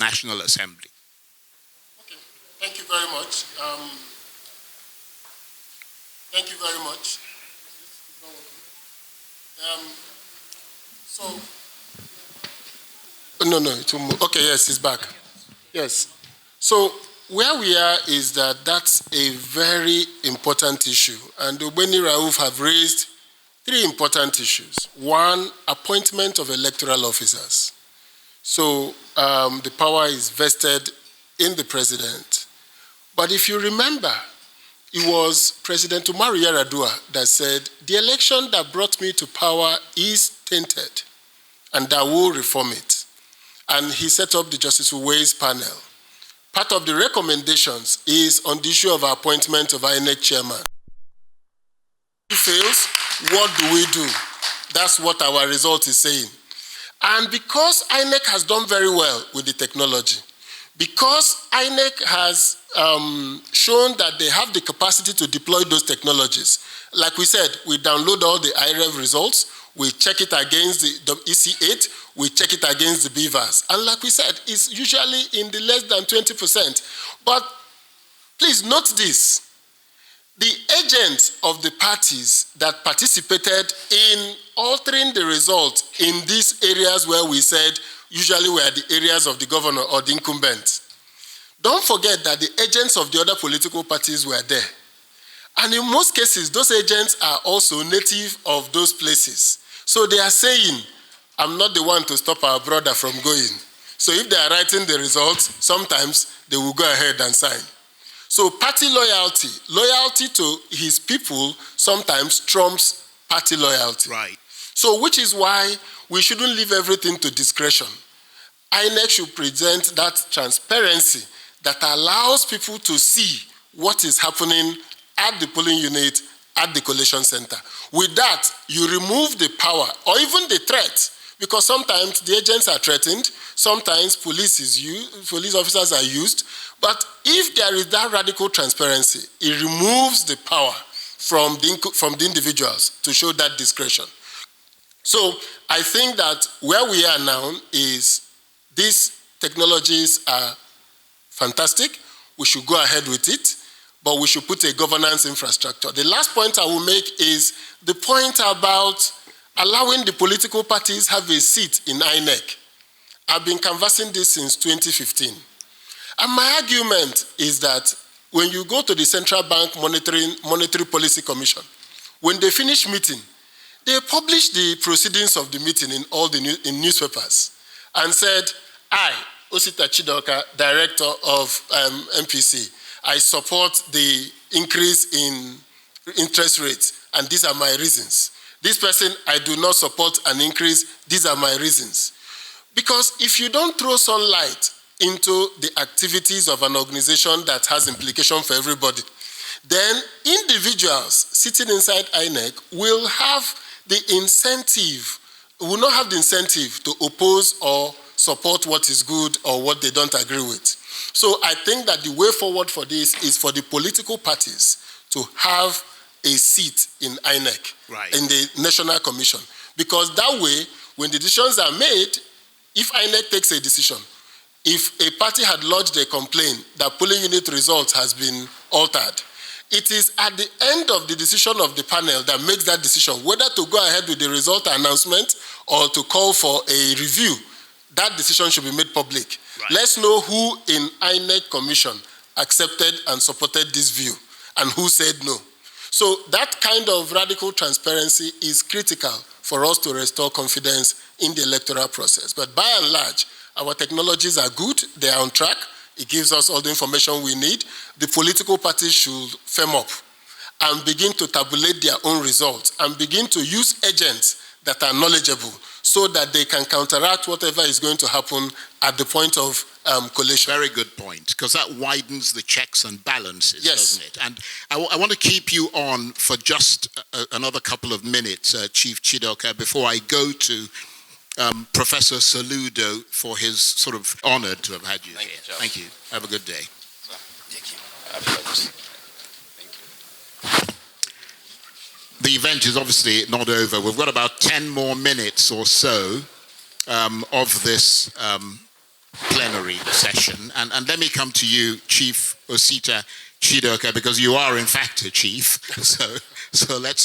National Assembly. Okay, thank you very much. Thank you very much. Okay, yes, it's back. Yes. So where we are is that that's a very important issue. And Ogbeni Rauf have raised three important issues. One, appointment of electoral officers. So the power is vested in the president. But if you remember, it was President Umaru Yar'Adua that said, the election that brought me to power is tainted, and I will reform it. And he set up the Justice Uwais panel. Part of the recommendations is on the issue of appointment of INEC chairman. If he fails, what do we do? That's what our result is saying. And because INEC has done very well with the technology, because INEC has shown that they have the capacity to deploy those technologies, like we said, we download all the IREV results, we check it against the EC8, we check it against the BVAS. And like we said, it's usually in the less than 20%. But please note this. The agents of the parties that participated in altering the result in these areas where we said usually were the areas of the governor or the incumbent, don't forget that the agents of the other political parties were there. And in most cases, those agents are also native of those places. So they are saying, I'm not the one to stop our brother from going. So if they are writing the results, sometimes they will go ahead and sign. So party loyalty, loyalty to his people sometimes trumps party loyalty. Right. So which is why we shouldn't leave everything to discretion. INEC should present that transparency that allows people to see what is happening at the polling unit, at the collation center. With that, you remove the power or even the threat, because sometimes the agents are threatened, sometimes police officers are used, but if there is that radical transparency, it removes the power from the individuals to show that discretion. So I think that where we are now is these technologies are fantastic. We should go ahead with it, but we should put a governance infrastructure. The last point I will make is the point about allowing the political parties have a seat in INEC. I've been canvassing this since 2015. And my argument is that when you go to the Central Bank Monetary Policy Commission, when they finish meeting, they publish the proceedings of the meeting in all the newspapers and said, I, Osita Chidoka, Director of MPC, I support the increase in interest rates, and these are my reasons. This person, I do not support an increase, these are my reasons. Because if you don't throw sunlight into the activities of an organization that has implication for everybody, then individuals sitting inside INEC will have the incentive, will not have the incentive to oppose or support what is good or what they don't agree with. So I think that the way forward for this is for the political parties to have a seat in INEC, right, in the National Commission. Because that way, when the decisions are made, if INEC takes a decision, if a party had lodged a complaint that polling unit results has been altered, it is at the end of the decision of the panel that makes that decision, whether to go ahead with the result announcement or to call for a review. That decision should be made public. Right. Let's know who in INEC Commission accepted and supported this view and who said no. So that kind of radical transparency is critical for us to restore confidence in the electoral process. But by and large, our technologies are good, they are on track, it gives us all the information we need. The political parties should firm up and begin to tabulate their own results and begin to use agents that are knowledgeable so that they can counteract whatever is going to happen at the point of collation. Very good point, because that widens the checks and balances, yes, doesn't it? And I want to keep you on for just another couple of minutes, Chief Chidoka, before I go to Professor Saludo for his sort of honor to have had you here. Thank you. Have a good day. Thank you. The event is obviously not over. We've got about 10 more minutes or so of this plenary session. And let me come to you, Chief Osita Chidoka, because you are in fact a chief. So let's